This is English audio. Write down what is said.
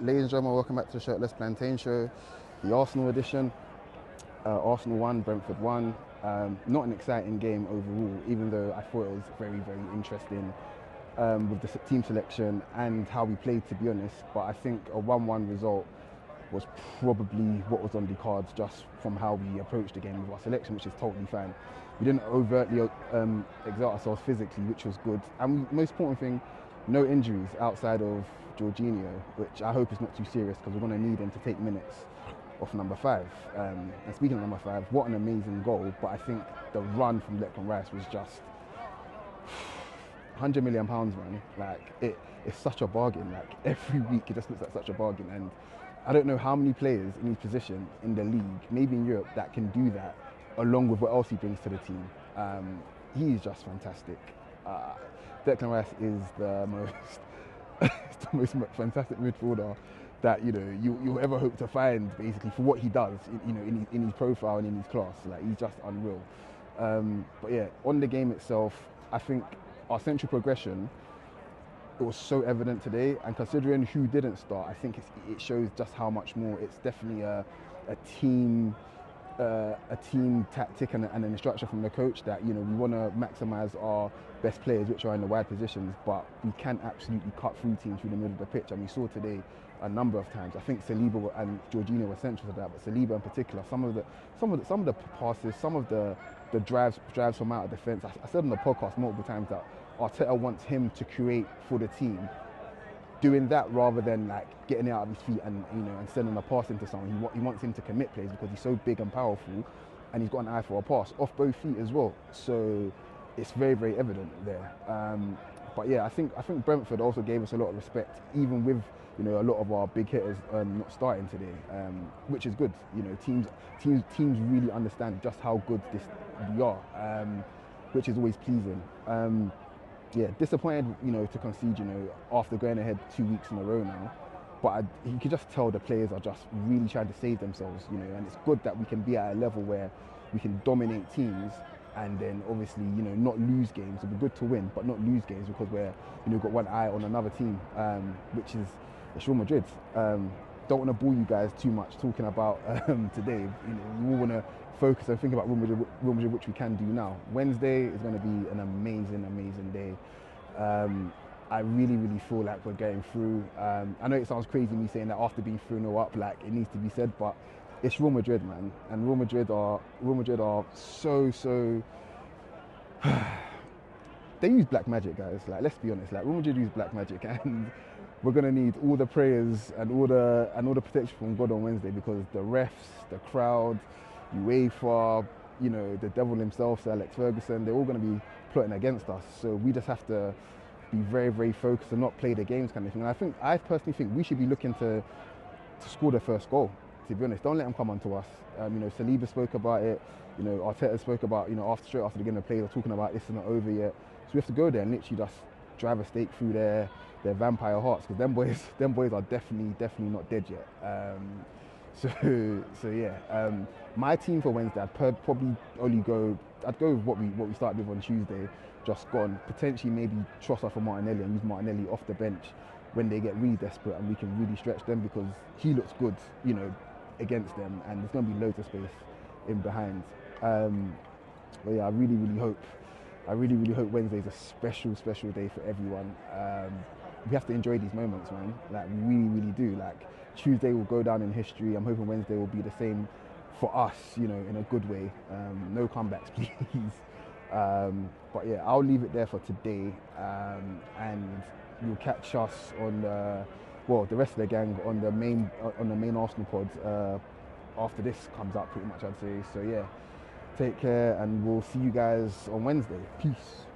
Ladies and gentlemen, welcome back to the Shirtless Plantain Show, the Arsenal edition. Arsenal won, Brentford won. Not an exciting game overall, even though I thought it was very, very interesting with the team selection and how we played, to be honest. But I think a 1-1 result was probably what was on the cards just from how we approached the game with our selection, which is totally fine. We didn't overtly exert ourselves physically, which was good. And most important thing, no injuries outside of Jorginho, which I hope is not too serious because we're going to need him to take minutes off number 5. And speaking of number 5, what an amazing goal. But I think the run from Declan Rice was just £100 million, man. Like, it's such a bargain. Like, every week it just looks like such a bargain. And I don't know how many players in his position in the league, maybe in Europe, that can do that, along with what else he brings to the team. He's just fantastic. Declan Rice is the most fantastic midfielder that you'll ever hope to find, basically, for what he does. In his profile and in his class, like, he's just unreal. But yeah, on the game itself, I think our central progression, it was so evident today, and considering who didn't start, I think it shows just how much more. It's definitely a team tactic and an instruction from the coach that we want to maximise our best players, which are in the wide positions, but we can absolutely cut through teams through the middle of the pitch, and we saw today a number of times. I think Saliba and Jorginho were central to that, but Saliba in particular, some of the passes, some of the drives from out of defence. I said on the podcast multiple times that Arteta wants him to create for the team, doing that rather than like getting it out of his feet and and sending a pass into someone. He wants him to commit plays because he's so big and powerful, and he's got an eye for a pass off both feet as well. So it's very, very evident there. But yeah, I think Brentford also gave us a lot of respect, even with a lot of our big hitters not starting today, which is good. Teams really understand just how good we are, which is always pleasing. Yeah, disappointed, to concede, after going ahead 2 weeks in a row now. But you can just tell the players are just really trying to save themselves, and it's good that we can be at a level where we can dominate teams and then obviously, not lose games. It'll be good to win, but not lose games because we're, got one eye on another team, which is Real Madrid. Don't want to bore you guys too much talking about today. We all want to focus and think about Real Madrid, which we can do now. Wednesday is going to be an amazing, amazing day. I really, really feel like we're getting through. I know it sounds crazy me saying that after being 3-0 up, like it needs to be said, but it's Real Madrid, man. And Real Madrid are so. They use black magic, guys. Like, let's be honest. Like, Real Madrid use black magic, and we're gonna need all the prayers and all the protection from God on Wednesday, because the refs, the crowd, UEFA, the devil himself, Sir Alex Ferguson, they're all gonna be plotting against us. So we just have to be very, very focused and not play the games kind of thing. And I personally think we should be looking to score the first goal. To be honest, don't let them come onto us. Saliba spoke about it. Arteta spoke about, straight after the game of play, they're talking about this is not over yet. So we have to go there and literally just drive a stake through their vampire hearts, because them boys are definitely not dead yet. So yeah, my team for Wednesday, I'd probably only I'd go with what we started with on Tuesday, just gone. Potentially maybe Trossard for Martinelli and use Martinelli off the bench when they get really desperate, and we can really stretch them because he looks good, against them, and there's going to be loads of space in behind. But yeah, I really, really hope Wednesday is a special day for everyone. We have to enjoy these moments, man. Like, we really, really do. Like, Tuesday will go down in history. I'm hoping Wednesday will be the same for us, in a good way. No comebacks, please. But yeah, I'll leave it there for today, and you'll catch us on the rest of the gang on the main Arsenal pods after this comes out, pretty much, I'd say. So yeah, take care, and we'll see you guys on Wednesday. Peace.